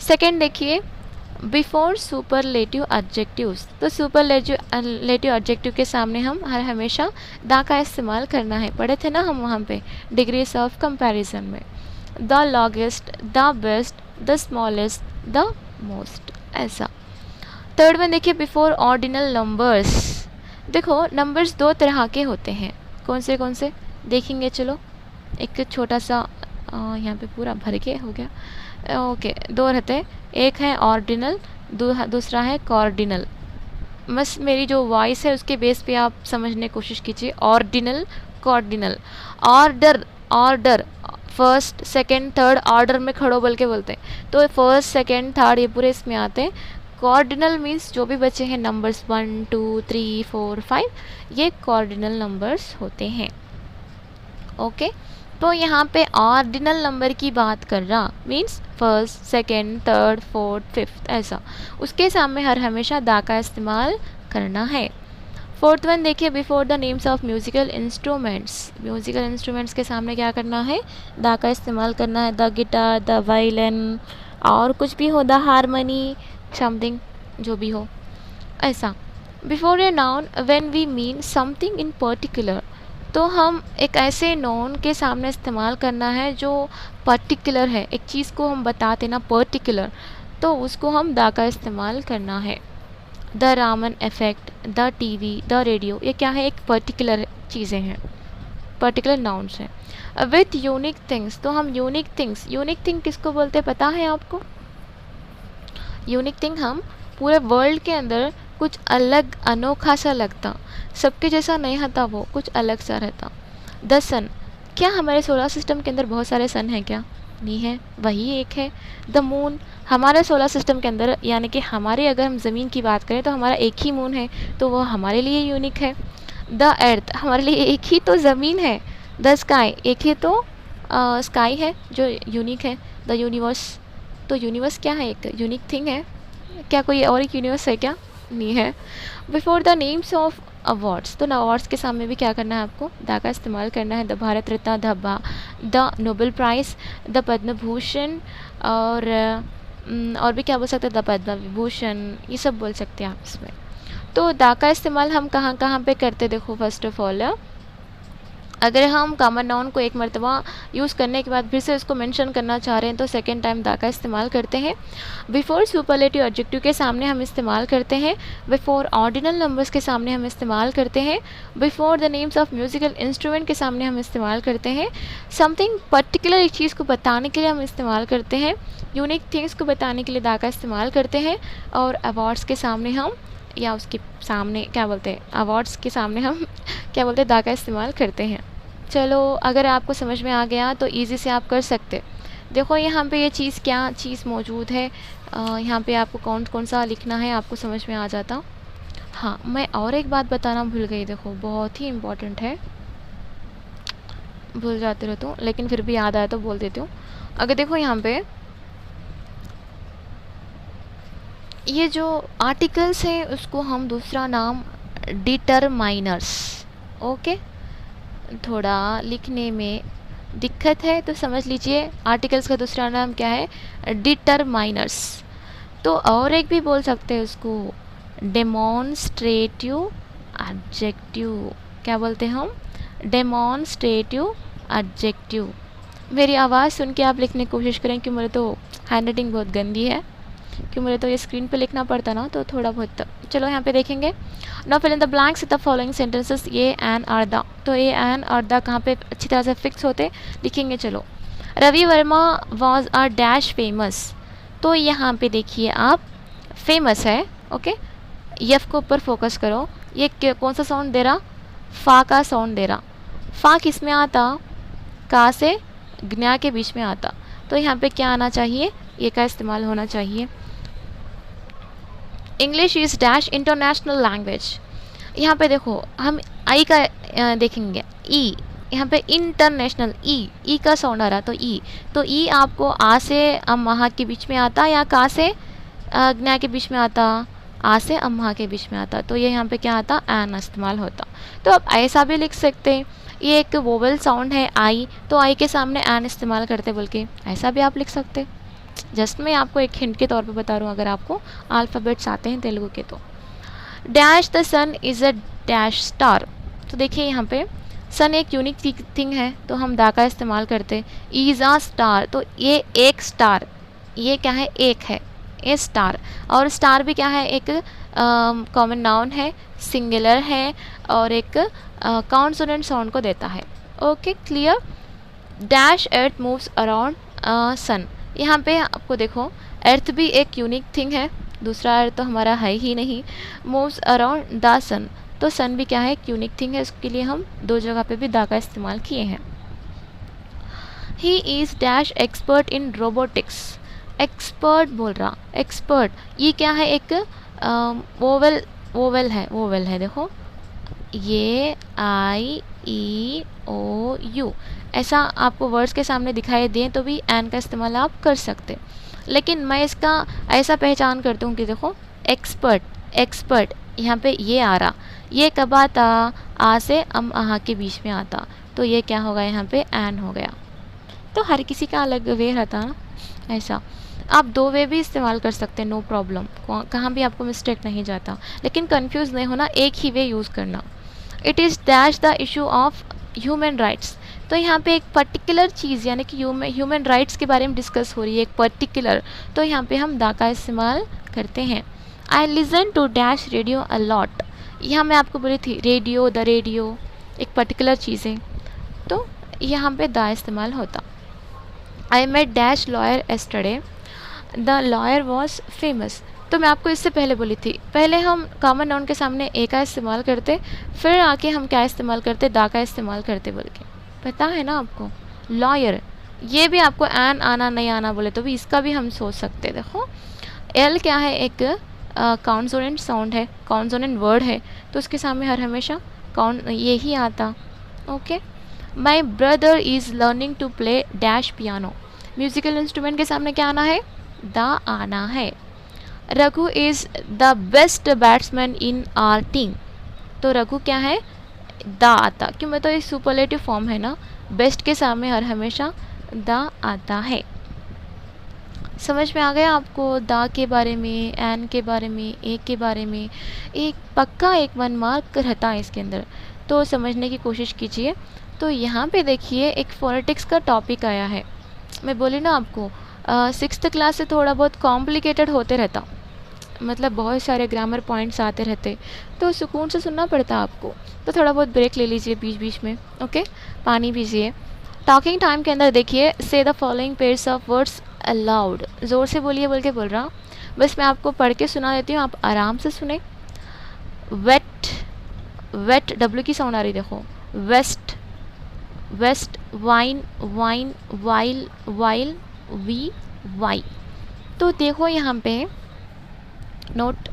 सेकेंड देखिए, बिफोर सुपरलेटिव एडजेक्टिव्स, तो सुपरलेटिव एडजेक्टिव के सामने हम हर हमेशा दा का इस्तेमाल करना है। पढ़े थे ना हम वहाँ पे डिग्रीज ऑफ कंपैरिजन में, the longest, the best, the smallest, the most, ऐसा। थर्ड वन देखिए, बिफोर ऑर्डिनल नंबर्स। देखो नंबर्स दो तरह के होते हैं, कौन से देखेंगे। चलो एक छोटा सा यहाँ पे पूरा भर के हो गया, ओके, दो रहते हैं, एक है ऑर्डिनल, दूसरा है कॉर्डिनल। बस मेरी जो वॉइस है उसके बेस पे आप समझने की कोशिश कीजिए। Ordinal, cardinal. Order first second third order में खड़ो बोल के बोलते हैं, तो फर्स्ट सेकंड थर्ड ये पूरे इसमें आते हैं। कॉर्डिनल मीन्स जो भी बचे हैं नंबर्स 1 2 3 4 5, ये कॉर्डिनल नंबर्स होते हैं। ओके, तो यहाँ पे ऑर्डिनल नंबर की बात कर रहा means first second third fourth fifth, ऐसा उसके सामने हर हमेशा दा का इस्तेमाल करना है। फोर्थ वन देखिए, before the names of musical instruments के सामने क्या करना है, दा का इस्तेमाल करना है। द गिटार, द वायलिन, और कुछ भी हो, द हारमोनी, समथिंग जो भी हो, ऐसा। Before a noun when we mean something in particular, तो हम एक ऐसे नॉन के सामने इस्तेमाल करना है जो पर्टिकुलर है, एक चीज़ को हम बताते ना पर्टिकुलर, तो उसको हम दा का इस्तेमाल करना है। The Raman effect, the TV, the radio, ये क्या है, एक पर्टिकुलर चीज़ें हैं, पर्टिकुलर नाउन्स हैं। विथ यूनिक थिंग्स, तो हम यूनिक थिंग किसको बोलते हैं पता है आपको? यूनिक थिंग हम पूरे वर्ल्ड के अंदर कुछ अलग अनोखा सा लगता, सबके जैसा नहीं होता, वो कुछ अलग सा रहता। द सन, क्या हमारे सोलर सिस्टम के अंदर बहुत सारे सन हैं क्या? नहीं है, वही एक है। द मून, हमारे सोलर सिस्टम के अंदर यानी कि हमारे अगर हम ज़मीन की बात करें तो हमारा एक ही मून है, तो वो हमारे लिए यूनिक है। द अर्थ, हमारे लिए एक ही तो ज़मीन है। द स्काई, एक ही तो स्काई है जो यूनिक है। द यूनिवर्स, तो यूनिवर्स क्या है, एक यूनिक थिंग है क्या? कोई और एक यूनिवर्स है क्या? नहीं है। Before the names of awards, तो अवार्ड्स के सामने भी क्या करना है आपको, दा का इस्तेमाल करना है। The Bharat Ratna, the Nobel prize, the Padma Bhushan, और भी क्या बोल सकते हैं, द पद्म विभूषण, ये सब बोल सकते हैं आप इसमें। तो दा का इस्तेमाल हम कहाँ कहाँ पे करते, देखो फर्स्ट ऑफ ऑल अगर हम कॉमन नाउन को एक मरतबा यूज़ करने के बाद फिर से उसको मेंशन करना चाह रहे हैं तो सेकेंड टाइम दा का इस्तेमाल करते हैं। बिफोर सुपरलेटिव एडजेक्टिव के सामने हम इस्तेमाल करते हैं। बिफोर ऑर्डिनल नंबर्स के सामने हम इस्तेमाल करते हैं। Before the names of musical instrument के सामने हम इस्तेमाल करते हैं। समथिंग पर्टिकुलर एक चीज़ को बताने के लिए हम इस्तेमाल करते हैं। यूनिक थिंग्स को बताने के लिए दा का इस्तेमाल करते हैं। और अवार्ड्स के सामने हम या उसके सामने क्या बोलते हैं, अवार्ड्स के सामने हम क्या बोलते हैं, दा का इस्तेमाल करते हैं। चलो अगर आपको समझ में आ गया तो इजी से आप कर सकते। देखो यहाँ पे ये चीज़ क्या चीज़ मौजूद है, यहाँ पे आपको कौन कौन सा लिखना है आपको समझ में आ जाता। हाँ, मैं और एक बात बताना भूल गई, देखो बहुत ही इम्पोर्टेंट है, भूल जाती रहती हूँ लेकिन फिर भी याद आया तो बोल देती हूँ। अगर देखो यहाँ पे ये जो आर्टिकल्स हैं उसको हम दूसरा नाम डिटरमाइनर्स, ओके, थोड़ा लिखने में दिक्कत है तो समझ लीजिए, आर्टिकल्स का दूसरा नाम क्या है, डिटरमाइनर्स। तो और एक भी बोल सकते हैं उसको, डेमोन्स्ट्रेटिव एडजेक्टिव। क्या बोलते हैं हम, डेमोन्स्ट्रेटिव एडजेक्टिव। मेरी आवाज़ सुन के आप लिखने की कोशिश करें कि मेरे तो हैंडराइटिंग बहुत गंदी है, कि मुझे तो ये स्क्रीन पे लिखना पड़ता ना, तो थोड़ा बहुत। चलो यहाँ पे देखेंगे, now fill in the blanks with the following sentences ये एंड आर द। तो ये एंड और द कहाँ पे अच्छी तरह से फिक्स होते लिखेंगे। चलो, Ravi Varma was are dash famous. तो यहाँ पे देखिए आप, फेमस है, ओके, यफ को ऊपर फोकस करो। ये कौन सा साउंड दे रहा, फा का साउंड दे रहा। फा किस में आता, का से ज्ञा के बीच में आता। तो यहाँ पे क्या आना चाहिए, ये का इस्तेमाल होना चाहिए। English is dash international language. यहाँ पे देखो हम आई का देखेंगे, ई, यहाँ पे इंटरनेशनल, ई का साउंड आ रहा, तो ई आपको आ से अम्हा के बीच में आता या का से ज्ञा के बीच में आता, आ से अम्हा के बीच में आता। तो ये यहाँ पे क्या आता, एन इस्तेमाल होता। तो आप ऐसा भी लिख सकते हैं, ये एक वोवेल साउंड है आई, तो आई के सामने एन इस्तेमाल करते बोल के ऐसा भी आप लिख सकते। जस्ट मैं आपको एक हिंट के तौर पे बता रहा हूँ, अगर आपको अल्फ़ाबेट्स आते हैं तेलुगु के तो। Dash the sun is a dash star. तो देखिए यहाँ पे सन एक यूनिक थिंग है, तो हम दा का इस्तेमाल करते। इज़ अ स्टार, तो ये एक स्टार, ये क्या है, एक है, ए स्टार। और स्टार भी क्या है, एक कॉमन नाउन है, सिंगुलर है, और एक कॉन्सोनेंट साउंड को देता है। Okay, clear. Dash earth moves around sun. यहाँ पे आपको देखो, अर्थ भी एक यूनिक थिंग है, दूसरा अर्थ तो हमारा है ही नहीं। मूव्स अराउंड द सन, तो सन भी क्या है, एक यूनिक थिंग है, उसके लिए हम दो जगह पे भी दा का इस्तेमाल किए हैं। He is dash expert in robotics. Expert बोल रहा, एक्सपर्ट, ये क्या है, एक वोवेल है, देखो ये आई ई ओ यू, ऐसा आपको वर्ड्स के सामने दिखाई दें तो भी एन का इस्तेमाल आप कर सकते। लेकिन मैं इसका ऐसा पहचान करती हूँ कि देखो, एक्सपर्ट यहाँ पे ये आ रहा, ये कब आता, आ से आहा के बीच में आता, तो ये क्या होगा, यहाँ पे एन हो गया। तो हर किसी का अलग वे रहता है ना, ऐसा आप दो वे भी इस्तेमाल कर सकते हैं, नो प्रॉब्लम, कहाँ भी आपको मिस्टेक नहीं जाता। लेकिन कंफ्यूज नहीं होना, एक ही वे यूज़ करना। It is dash the issue of human rights. तो यहाँ पे एक पर्टिकुलर चीज़, यानी कि ह्यूमन राइट्स के बारे में डिस्कस हो रही है, एक पर्टिकुलर, तो यहाँ पे हम दा का इस्तेमाल करते हैं। I listen to dash radio a lot. यहाँ मैं आपको बोली थी रेडियो, द रेडियो एक पर्टिकुलर चीज़ है, तो यहाँ पे दा इस्तेमाल होता। I met dash lawyer yesterday, the lawyer was famous. तो मैं आपको इससे पहले बोली थी, पहले हम कॉमन नाउन के सामने ए का इस्तेमाल करते, फिर आके हम क्या इस्तेमाल करते, दा का इस्तेमाल करते बोल के, पता है ना आपको। लॉयर, ये भी आपको एन आना नहीं आना बोले तो भी इसका भी हम सोच सकते। देखो एल क्या है, एक कॉन्सोनेंट साउंड है, कॉन्सोनेंट वर्ड है, तो उसके सामने हर हमेशा ये ही आता। Okay, my brother is learning to play dash piano. Musical instrument के सामने क्या आना है, दा आना है। Raghu is the best batsman in our team. तो रघु क्या है, दा आता, क्यों, मैं तो ये सुपरलेटिव फॉर्म है ना, बेस्ट के सामने हर हमेशा दा आता है। समझ में आ गया आपको दा के बारे में, एन के बारे में, ए के बारे में। एक पक्का एक 1 मार्क रहता है इसके अंदर, तो समझने की कोशिश कीजिए। तो यहाँ पे देखिए एक फोनेटिक्स का टॉपिक आया है, मैं बोली ना आपको 6th क्लास से थोड़ा बहुत कॉम्प्लिकेटेड होते रहता, मतलब बहुत सारे ग्रामर पॉइंट्स आते रहते, तो सुकून से सुनना पड़ता आपको। तो थोड़ा बहुत ब्रेक ले लीजिए बीच बीच में, ओके, पानी पीजिए। टॉकिंग टाइम के अंदर देखिए, से the following pairs of words allowed, ज़ोर से बोलिए बोल के बोल रहा, बस मैं आपको पढ़ के सुना देती हूँ, आप आराम से सुने। वेट, वेट डब्ल्यू की साउंड आ रही, देखो, west, west, wine, wine, while, while, we why. तो देखो यहाँ पे note,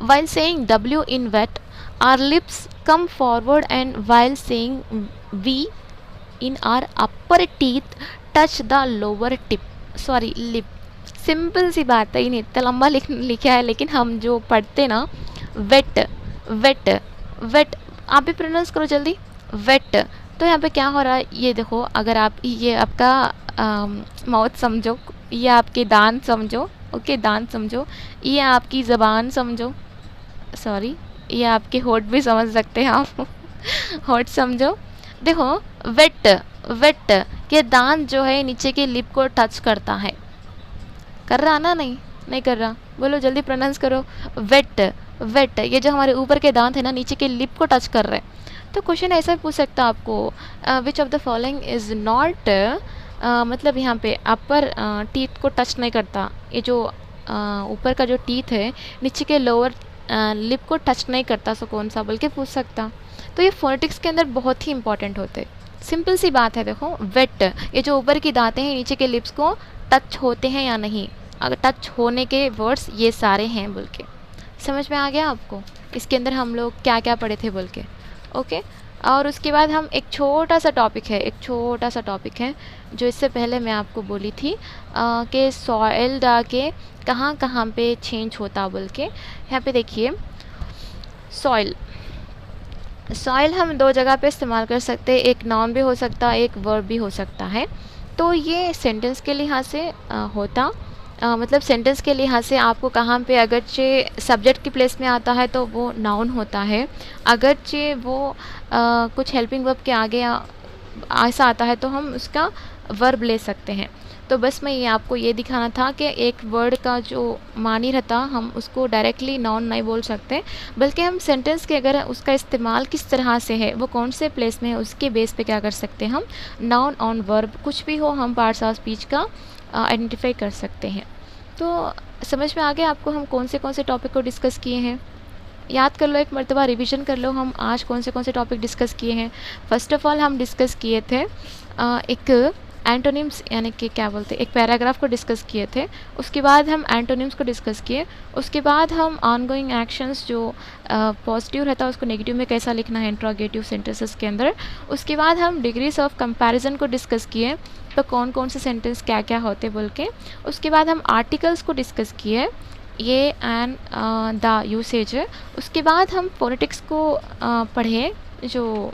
while saying W in wet, our lips come forward, and while saying V in our upper teeth touch the lower tip, sorry lip. Simple सी बात है, इन्हें इतना लंबा लिखा है, लेकिन हम जो पढ़ते ना वेट वेट वेट, आप भी प्रोनाउंस करो जल्दी, वेट। तो यहाँ पे क्या हो रहा है ये देखो, अगर आप ये आपका माउथ समझो, ये आपके दांत समझो, ओके दांत समझो, ये आपकी ज़बान समझो, सॉरी ये आपके होठ भी समझ सकते हैं आप होठ समझो। देखो वेट वेट, ये दांत जो है नीचे के लिप को टच करता है, कर रहा ना? नहीं कर रहा, बोलो जल्दी प्रोनाउंस करो, वेट वेट। ये जो हमारे ऊपर के दांत है ना, नीचे के लिप को टच कर रहे हैं। तो क्वेश्चन ऐसा भी पूछ सकता है आपको, which of the following is not, मतलब यहाँ पे अपर टीथ को टच नहीं करता, ये जो ऊपर का जो टीथ है नीचे के लोअर लिप को टच नहीं करता, सो कौन सा बोल के पूछ सकता। तो ये फोनेटिक्स के अंदर बहुत ही इंपॉर्टेंट होते हैं। सिंपल सी बात है, देखो वेट, ये जो ऊपर की दांतें हैं नीचे के लिप्स को टच होते हैं या नहीं, अगर टच होने के वर्ड्स ये सारे हैं बोल के। समझ में आ गया आपको इसके अंदर हम लोग क्या क्या पढ़े थे बोल के? ओके। और उसके बाद हम एक छोटा सा टॉपिक है जो इससे पहले मैं आपको बोली थी कि सॉइल डा के कहाँ कहाँ पे चेंज होता बोल के। यहाँ पे देखिए, सॉइल हम दो जगह पे इस्तेमाल कर सकते हैं, एक नाउन भी हो सकता है, एक वर्ब भी हो सकता है। तो ये सेंटेंस के लिहाज से होता, मतलब सेंटेंस के लिहाज से आपको कहाँ पे अगरचे सब्जेक्ट की प्लेस में आता है तो वो नाउन होता है, अगरचे वो कुछ हेल्पिंग वर्ब के आगे ऐसा आता है तो हम उसका वर्ब ले सकते हैं। तो बस मैं ये आपको ये दिखाना था कि एक वर्ड का जो मानी रहता हम उसको डायरेक्टली नाउन नहीं बोल सकते, बल्कि हम सेंटेंस के अगर उसका इस्तेमाल किस तरह से है, वो कौन से प्लेस में है, उसके बेस पे क्या कर सकते हैं हम नाउन ऑन वर्ब कुछ भी हो हम पार्ट्स ऑफ स्पीच का आइडेंटिफाई कर सकते हैं। तो समझ में आ गया आपको हम कौन से टॉपिक को डिस्कस किए हैं? याद कर लो, एक मरतबा रिवीजन कर लो, हम आज कौन से टॉपिक डिस्कस किए हैं। फर्स्ट ऑफ ऑल हम डिस्कस किए थे एक एंटोनिम्स, यानी कि क्या बोलते हैं, एक पैराग्राफ को डिस्कस किए थे। उसके बाद हम एंटोनिम्स को डिस्कस किए। उसके बाद हम ऑनगोइंग एक्शंस जो पॉजिटिव रहता है उसको नेगेटिव में कैसा लिखना है इंट्रोगेटिव सेंटेंसेस के अंदर। उसके बाद हम डिग्रीज ऑफ कंपैरिजन को डिस्कस किए, तो कौन कौन से सेंटेंस क्या क्या होते बोल के। उसके बाद हम आर्टिकल्स को डिस्कस किए, ये एंड द यूसेज है। उसके बाद हम फोनेटिक्स को पढ़े, जो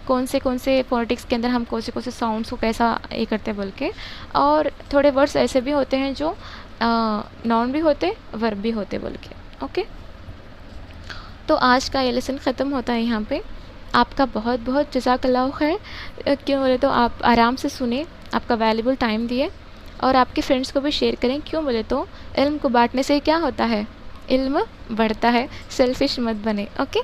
कौन से फोनेटिक्स के अंदर हम कौन से साउंड्स को कैसा ये करते हैं बोल के। और थोड़े वर्ड्स ऐसे भी होते हैं जो नाउन भी होते वर्ब भी होते बोल के। ओके, तो आज का ये लेसन ख़त्म होता है यहाँ पे। आपका बहुत बहुत जज़ाकल्लाह खैर, क्यों बोले तो आप आराम से सुने, आपका वैल्यूबल टाइम दिए, और आपके फ्रेंड्स को भी शेयर करें। क्यों बोले तो इल्म को बांटने से क्या होता है, इल्म बढ़ता है, सेल्फिश मत बने। ओके।